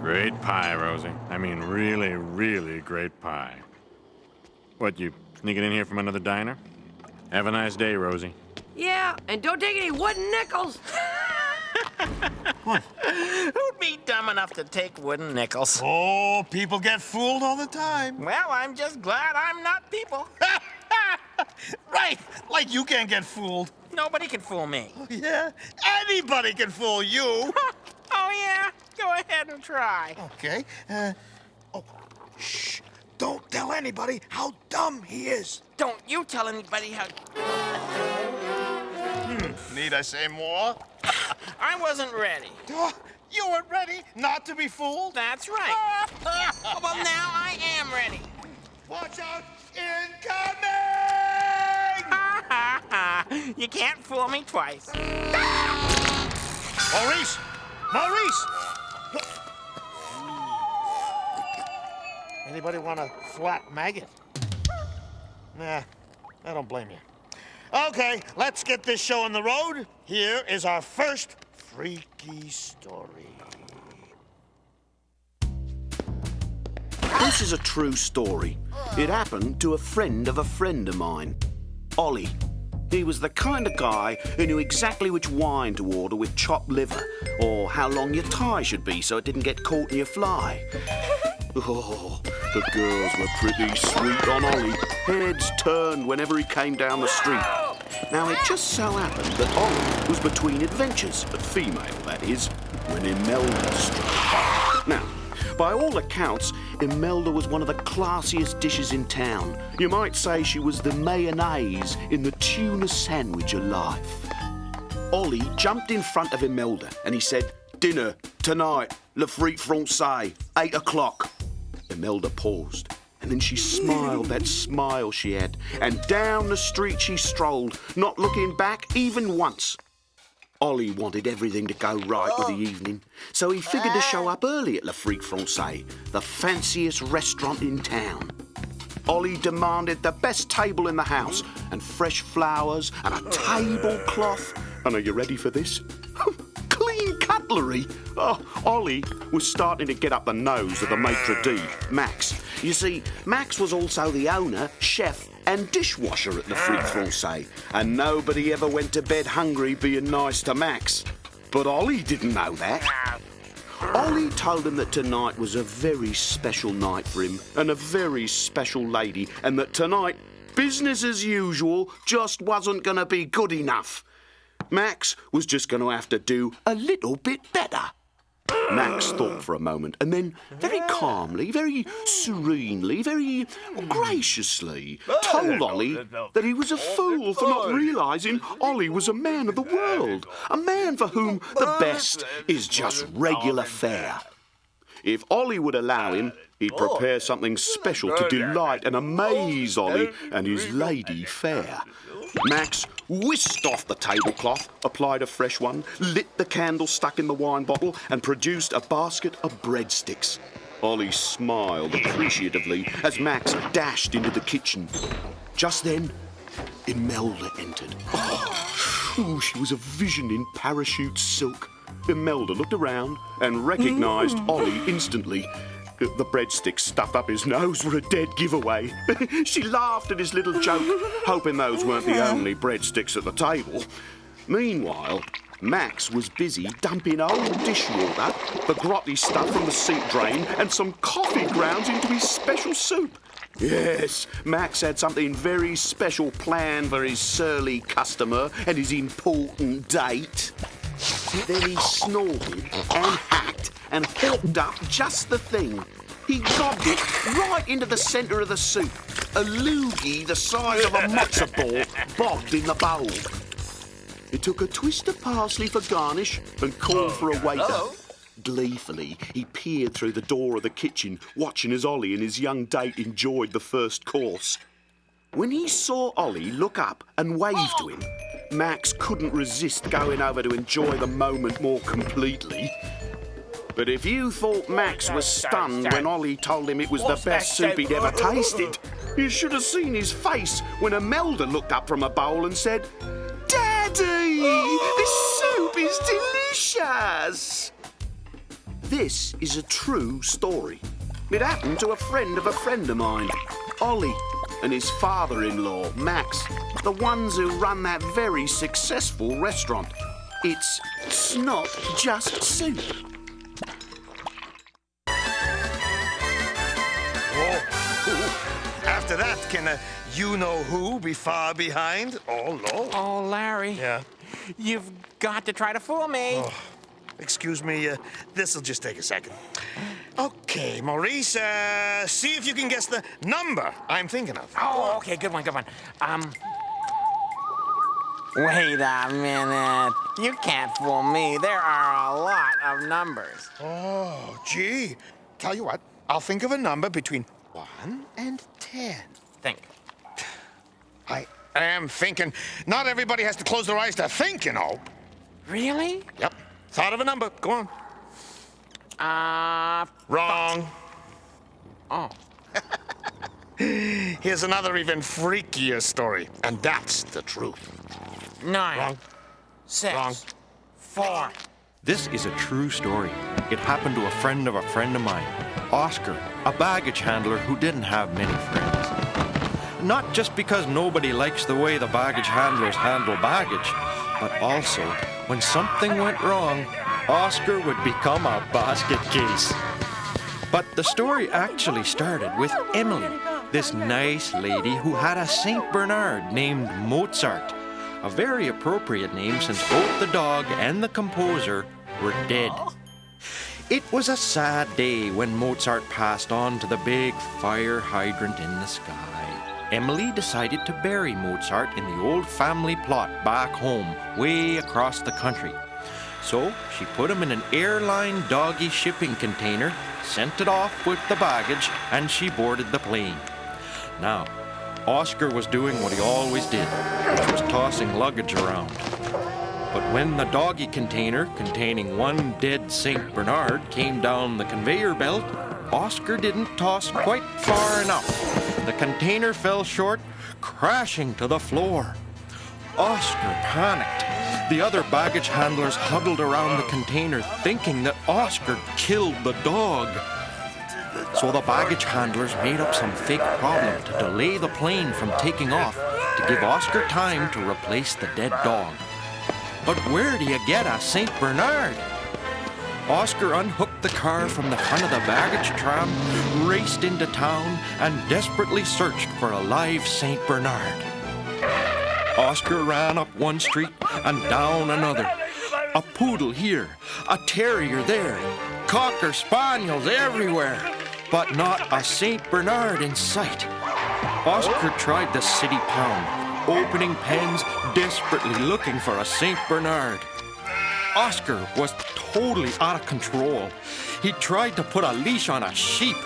Great pie, Rosie. I mean, really, really great pie. What, you sneaking in here from another diner? Have a nice day, Rosie. Yeah, and don't take any wooden nickels. What? Who'd be dumb enough to take wooden nickels? Oh, people get fooled all the time. Well, I'm just glad I'm not people. Right, like you can't get fooled. Nobody can fool me. Yeah, anybody can fool you. Oh, yeah? Go ahead and try. Okay, shh. Don't tell anybody how dumb he is. Don't you tell anybody how... Need I say more? I wasn't ready. You weren't ready not to be fooled? That's right. Well, now I am ready. Watch out, incoming! Ha, ha, ha. You can't fool me twice. Maurice! Maurice! Anybody want a flat maggot? Nah, I don't blame you. Okay, let's get this show on the road. Here is our first freaky story. This is a true story. It happened to a friend of mine, Ollie. He was the kind of guy who knew exactly which wine to order with chopped liver, or how long your tie should be so it didn't get caught in your fly. Oh, the girls were pretty sweet on Ollie. Heads turned whenever he came down the street. Now, it just so happened that Ollie was between adventures, a female, that is, when Imelda struck. Now, by all accounts, Imelda was one of the classiest dishes in town. You might say she was the mayonnaise in the tuna sandwich of life. Ollie jumped in front of Imelda and he said, "Dinner, tonight, le frites français, 8 o'clock. Imelda paused, and then she smiled that smile she had, and down the street she strolled, not looking back even once. Ollie wanted everything to go right with the evening, so he figured to show up early at Le Frites Français, the fanciest restaurant in town. Ollie demanded the best table in the house, and fresh flowers, and a tablecloth. And are you ready for this? Clean cutlery. Oh, Ollie was starting to get up the nose of the maitre d', Max. You see, Max was also the owner, chef, and dishwasher at the Frites Français, and nobody ever went to bed hungry being nice to Max. But Ollie didn't know that. Ollie told him that tonight was a very special night for him, and a very special lady, and that tonight, business as usual just wasn't going to be good enough. Max was just going to have to do a little bit better. Max thought for a moment and then, very calmly, very serenely, very graciously, told Ollie that he was a fool for not realising Ollie was a man of the world, a man for whom the best is just regular fare. If Ollie would allow him, he'd prepare something special to delight and amaze Ollie and his lady fair. Max whisked off the tablecloth, applied a fresh one, lit the candle stuck in the wine bottle, and produced a basket of breadsticks. Ollie smiled appreciatively as Max dashed into the kitchen. Just then, Imelda entered. Oh, she was a vision in parachute silk. Imelda looked around and recognised Ollie instantly. The breadsticks stuffed up his nose were a dead giveaway. She laughed at his little joke, hoping those weren't the only breadsticks at the table. Meanwhile, Max was busy dumping old dishwater, the grotty stuff from the sink drain, and some coffee grounds into his special soup. Yes, Max had something very special planned for his surly customer and his important date. Then he snorted and hacked and hawked up just the thing. He gobbed it right into the centre of the soup. A loogie the size of a matzo ball bobbed in the bowl. He took a twist of parsley for garnish and called for a waiter. Gleefully, he peered through the door of the kitchen, watching as Ollie and his young date enjoyed the first course. When he saw Ollie look up and wave to him, Max couldn't resist going over to enjoy the moment more completely. But if you thought Max was stunned when Ollie told him it was the best soup he'd ever tasted, you should have seen his face when Imelda looked up from a bowl and said, "Daddy, this soup is delicious!" This is a true story. It happened to a friend of mine, Ollie, and his father-in-law, Max, the ones who run that very successful restaurant. It's Snot Just Soup. Whoa. After that, can you-know-who be far behind? Oh, Lord. Oh, Larry. Yeah. You've got to try to fool me. Oh, excuse me, this'll just take a second. Okay, Maurice, see if you can guess the number I'm thinking of. Oh, okay, good one. Wait a minute. You can't fool me. There are a lot of numbers. Oh, gee. Tell you what, I'll think of a number between 1 and 10. Think. I am thinking. Not everybody has to close their eyes to think, you know. Really? Yep. Thought of a number. Go on. Wrong. Oh. Here's another even freakier story, and that's the truth. 9. Wrong. 6. Wrong. 4. This is a true story. It happened to a friend of mine, Oscar, a baggage handler who didn't have many friends. Not just because nobody likes the way the baggage handlers handle baggage, but also when something went wrong, Oscar would become a basket case. But the story actually started with Emily, this nice lady who had a St. Bernard named Mozart, a very appropriate name since both the dog and the composer were dead. It was a sad day when Mozart passed on to the big fire hydrant in the sky. Emily decided to bury Mozart in the old family plot back home, way across the country. So she put him in an airline doggy shipping container, sent it off with the baggage, and she boarded the plane. Now, Oscar was doing what he always did, which was tossing luggage around. But when the doggy container containing one dead St. Bernard came down the conveyor belt, Oscar didn't toss quite far enough. The container fell short, crashing to the floor. Oscar panicked. The other baggage handlers huddled around the container, thinking that Oscar killed the dog. So the baggage handlers made up some fake problem to delay the plane from taking off, to give Oscar time to replace the dead dog. But where do you get a St. Bernard? Oscar unhooked the car from the front of the baggage tram, raced into town, and desperately searched for a live St. Bernard. Oscar ran up one street and down another. A poodle here, a terrier there, cocker spaniels everywhere, but not a St. Bernard in sight. Oscar tried the city pound, opening pens, desperately looking for a St. Bernard. Oscar was totally out of control. He tried to put a leash on a sheep,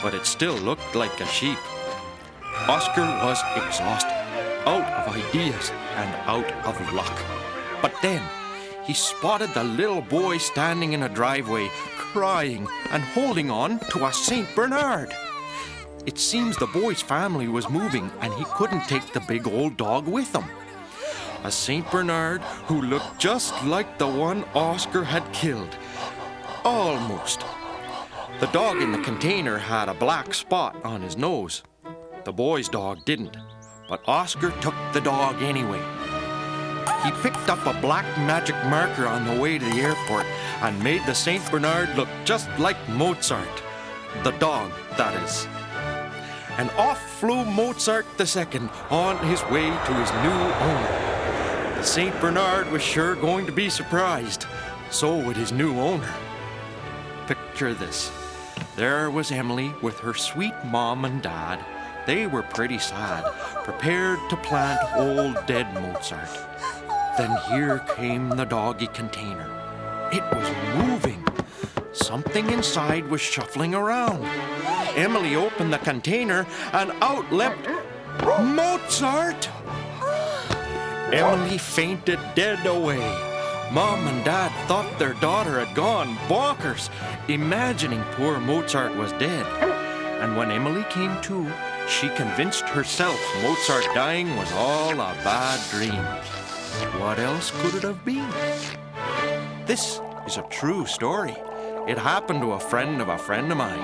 but it still looked like a sheep. Oscar was exhausted, out of ideas and out of luck. But then he spotted the little boy standing in a driveway, crying and holding on to a St. Bernard. It seems the boy's family was moving and he couldn't take the big old dog with him. A St. Bernard who looked just like the one Oscar had killed. Almost. The dog in the container had a black spot on his nose. The boy's dog didn't, but Oscar took the dog anyway. He picked up a black magic marker on the way to the airport and made the St. Bernard look just like Mozart. The dog, that is. And off flew Mozart II on his way to his new owner. The St. Bernard was sure going to be surprised. So would his new owner. Picture this. There was Emily with her sweet mom and dad. They were pretty sad, prepared to plant old dead Mozart. Then here came the doggy container. It was moving. Something inside was shuffling around. Emily opened the container and out leapt Mozart! Emily fainted dead away. Mom and Dad thought their daughter had gone bonkers, imagining poor Mozart was dead. And when Emily came to, she convinced herself Mozart dying was all a bad dream. What else could it have been? This is a true story. It happened to a friend of mine.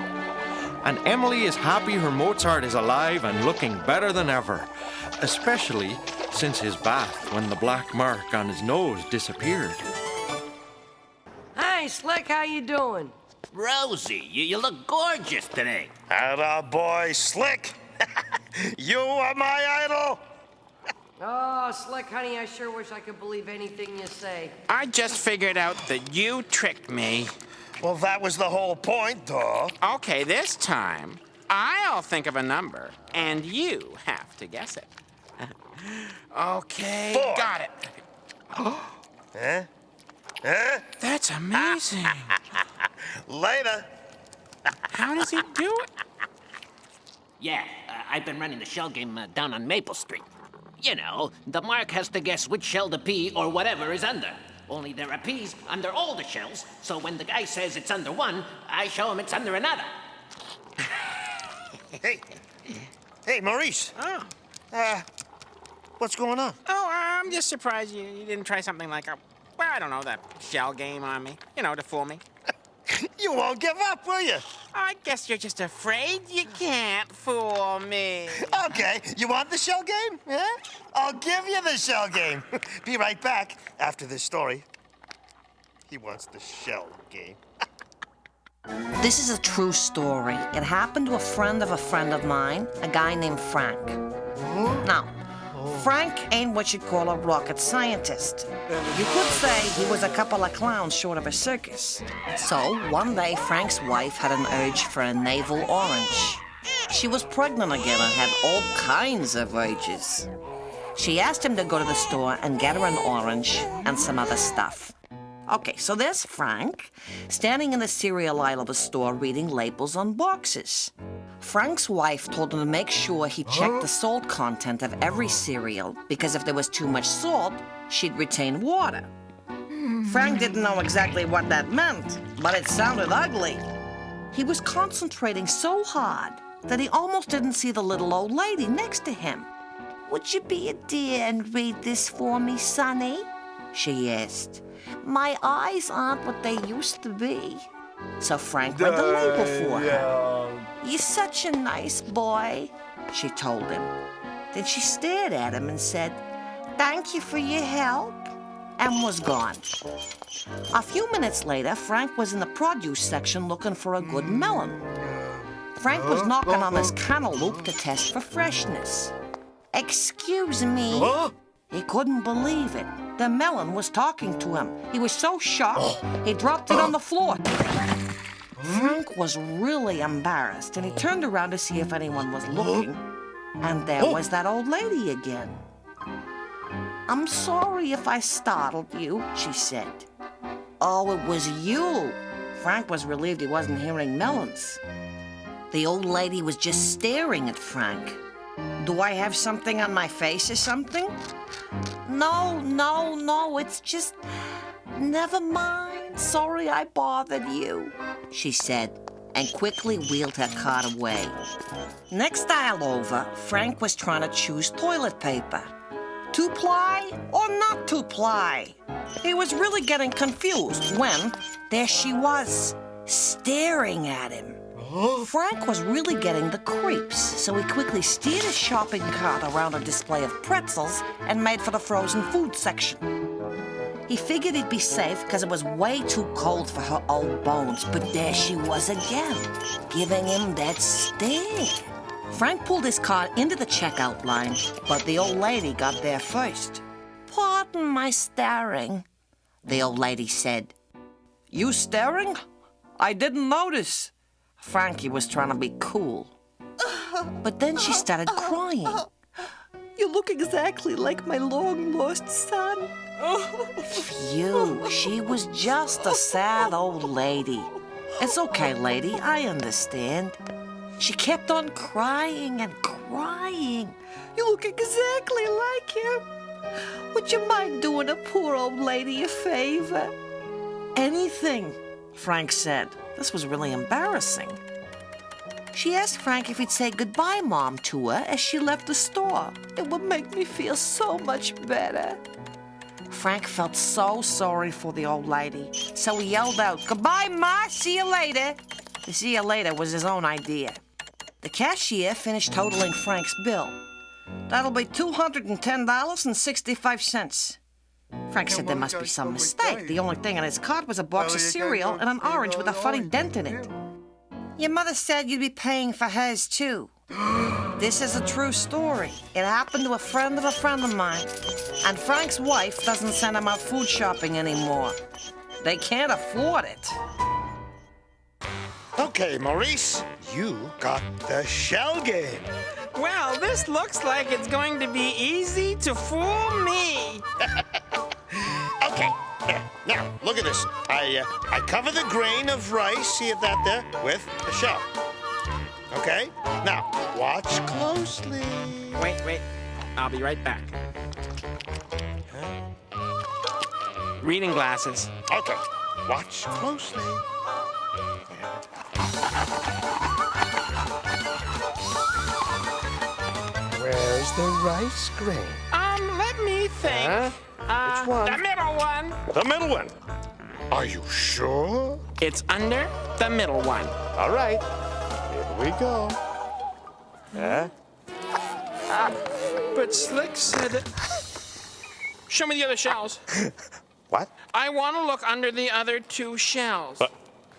And Emily is happy her Mozart is alive and looking better than ever, especially since his bath when the black mark on his nose disappeared. Hi, Slick, how you doing? Rosie, you look gorgeous today. Atta boy, Slick. You are my idol. Oh, Slick, honey, I sure wish I could believe anything you say. I just figured out that you tricked me. Well, that was the whole point, duh. Okay, this time, I'll think of a number, and you have to guess it. Okay, 4. got it. Huh? Huh? That's amazing. Later. How does he do it? Yeah, I've been running the shell game down on Maple Street. You know, the mark has to guess which shell the pea or whatever is under. Only there are peas under all the shells, so when the guy says it's under one, I show him it's under another. Hey, Maurice. Oh. What's going on? Oh, I'm just surprised you didn't try something like I don't know, that shell game on me. You know, to fool me. You won't give up, will you? I guess you're just afraid you can't fool me. Okay, you want the shell game? Yeah? I'll give you the shell game. Be right back after this story. He wants the shell game. This is a true story. It happened to a friend of mine, a guy named Frank. Now, Frank ain't what you'd call a rocket scientist. You could say he was a couple of clowns short of a circus. So, one day, Frank's wife had an urge for a navel orange. She was pregnant again and had all kinds of urges. She asked him to go to the store and get her an orange and some other stuff. Okay, so there's Frank, standing in the cereal aisle of the store reading labels on boxes. Frank's wife told him to make sure he checked the salt content of every cereal, because if there was too much salt, she'd retain water. Frank didn't know exactly what that meant, but it sounded ugly. He was concentrating so hard that he almost didn't see the little old lady next to him. "Would you be a dear and read this for me, Sonny?" she asked. "My eyes aren't what they used to be." So Frank read the label for her. "You're such a nice boy," she told him. Then she stared at him and said, "Thank you for your help," and was gone. A few minutes later, Frank was in the produce section looking for a good melon. Frank was knocking on his cantaloupe to test for freshness. "Excuse me." He couldn't believe it. The melon was talking to him. He was so shocked, he dropped it on the floor. Frank was really embarrassed, and he turned around to see if anyone was looking. And there was that old lady again. "I'm sorry if I startled you," she said. "Oh, it was you." Frank was relieved he wasn't hearing melons. The old lady was just staring at Frank. "Do I have something on my face or something?" No, it's just... Never mind. Sorry I bothered you," she said, and quickly wheeled her cart away. Next aisle over, Frank was trying to choose toilet paper. 2-ply or not 2-ply? He was really getting confused when there she was, staring at him. Frank was really getting the creeps, so he quickly steered his shopping cart around a display of pretzels and made for the frozen food section. He figured he'd be safe because it was way too cold for her old bones, but there she was again, giving him that stare. Frank pulled his cart into the checkout line, but the old lady got there first. "Pardon my staring," the old lady said. "You staring? I didn't notice." Frankie was trying to be cool. But then she started crying. "You look exactly like my long-lost son." Phew, she was just a sad old lady. "It's okay, lady, I understand." She kept on crying and crying. "You look exactly like him. Would you mind doing a poor old lady a favor?" "Anything," Frank said. This was really embarrassing. She asked Frank if he'd say goodbye, Mom, to her as she left the store. "It would make me feel so much better." Frank felt so sorry for the old lady, so he yelled out, "Goodbye, Ma, see you later." The "see you later" was his own idea. The cashier finished totaling Frank's bill. "That'll be $210.65. Frank said there must be some mistake. The only thing on his card was a box of cereal and an orange with a funny dent in it. "Your mother said you'd be paying for hers, too." This is a true story. It happened to a friend of mine. And Frank's wife doesn't send him out food shopping anymore. They can't afford it. Okay, Maurice, you got the shell game. Well, this looks like it's going to be easy to fool me. Okay, now look at this. I cover the grain of rice, see it that there, with the shell. Okay, now watch closely. Wait. I'll be right back. Reading glasses. Okay, watch closely. Where's the rice grain? Let me think. Which one? The middle one. The middle one. Are you sure? It's under the middle one. All right, here we go. But Slick said... Show me the other shells. What? I want to look under the other two shells.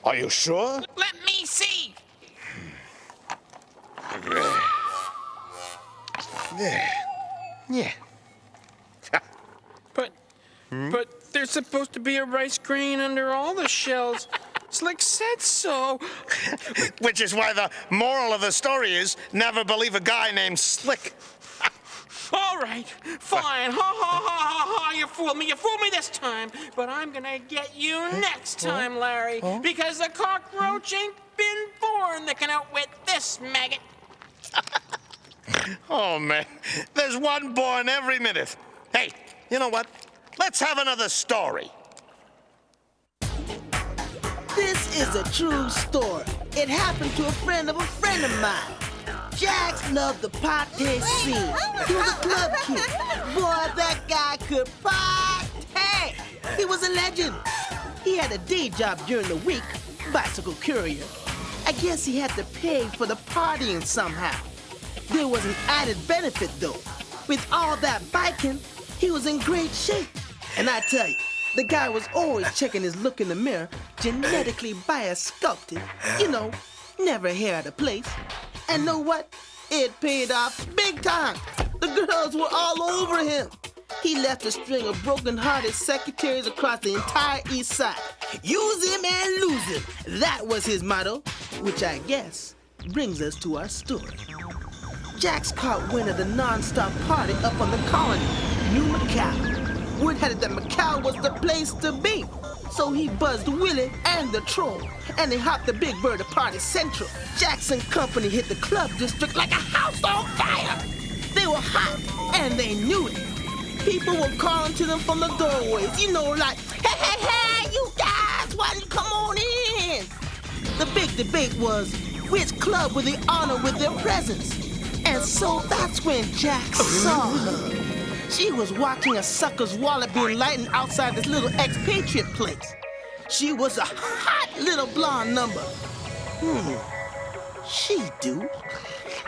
Are you sure? Let me see. There. Yeah. But there's supposed to be a rice grain under all the shells. Slick said so. Which is why the moral of the story is never believe a guy named Slick. All right, fine. Ha, ha, ha, ha, ha. You fooled me. You fooled me this time. But I'm going to get you next time, Larry. Because the cockroach ain't been born that can outwit this maggot. Oh, man. There's one born every minute. Hey, you know what? Let's have another story. This is a true story. It happened to a friend of mine. Jax loved the party scene. He was a club kid. Boy, that guy could party. He was a legend. He had a day job during the week, bicycle courier. I guess he had to pay for the partying somehow. There was an added benefit, though. With all that biking, he was in great shape. And I tell you, the guy was always checking his look in the mirror, genetically bias-sculpted. You know, never hair out of place. And know what? It paid off big time. The girls were all over him. He left a string of broken-hearted secretaries across the entire East Side. Use him and lose him. That was his motto, which I guess brings us to our story. Jax caught wind of the non-stop party up on the colony, New Macau. Word had it that Macau was the place to be. So he buzzed Willie and the Troll, and they hopped the Big Bird to Party Central. Jackson Company hit the club district like a house on fire. They were hot, and they knew it. People were calling to them from the doorways, you know, like, hey, you guys, why don't you come on in? The big debate was which club would they honor with their presence. And so that's when Jax saw her. She was watching a sucker's wallet being lightened outside this little expatriate place. She was a hot little blonde number. She do.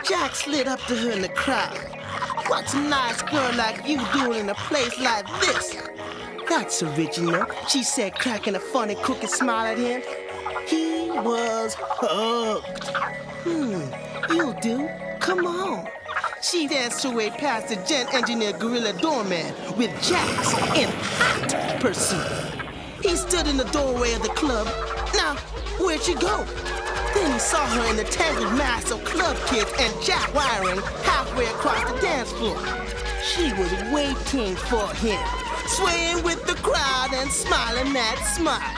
Jack slid up to her in the crowd. What's a nice girl like you doing in a place like this? That's original, she said, cracking a funny crooked smile at him. He was hooked. You'll do. Come on. She danced her way past the gent engineer gorilla doorman with Jax in hot pursuit. He stood in the doorway of the club. Now, where'd she go? Then he saw her in the tangled mass of club kids and Jack wiring halfway across the dance floor. She was waiting for him, swaying with the crowd and smiling that smile.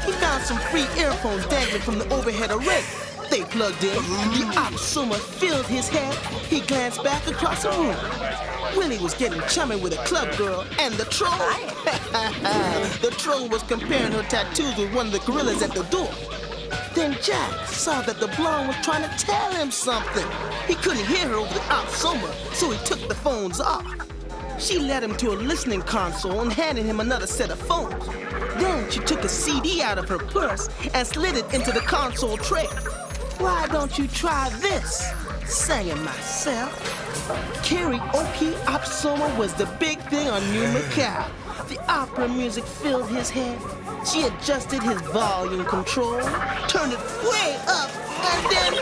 He found some free earphones dangling from the overhead array. They plugged in. The Oxuma filled his head. He glanced back across the room. Willie was getting chummy with a club girl, and the Troll? The Troll was comparing her tattoos with one of the gorillas at the door. Then Jack saw that the blonde was trying to tell him something. He couldn't hear her over the Oxuma, so he took the phones off. She led him to a listening console and handed him another set of phones. Then she took a CD out of her purse and slid it into the console tray. Why don't you try this? Saying myself. Karaoke Opsoma was the big thing on New Macau. The opera music filled his head. She adjusted his volume control, turned it way up, and then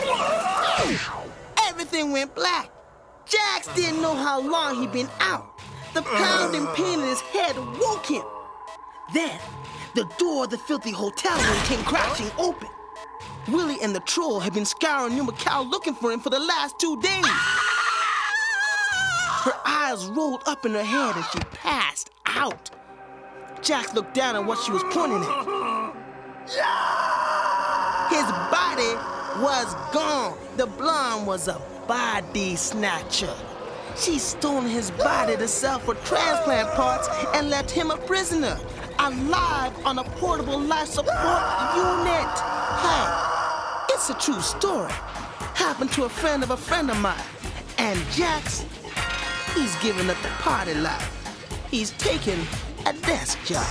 everything went black. Jax didn't know how long he'd been out. The pounding pain in his head woke him. Then, the door of the filthy hotel room came crashing open. Willie and the troll had been scouring New Macau looking for him for the last 2 days. Her eyes rolled up in her head and she passed out. Jax looked down at what she was pointing at. His body was gone. The blonde was a body snatcher. She stolen his body to sell for transplant parts and left him a prisoner, alive on a portable life support unit. Hey, it's a true story. Happened to a friend of mine. And Jax, he's giving up the party life. He's taking a desk job.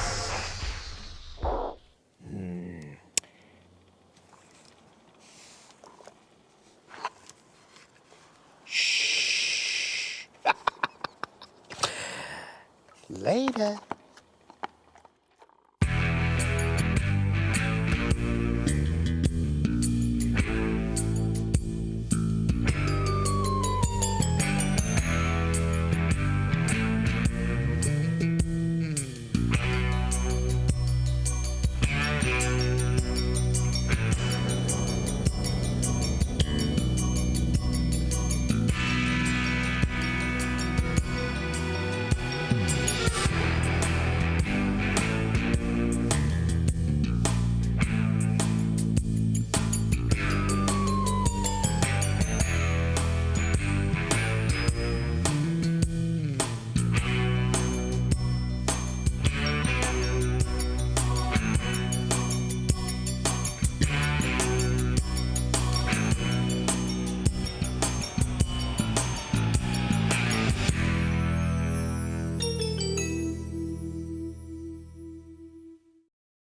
Later.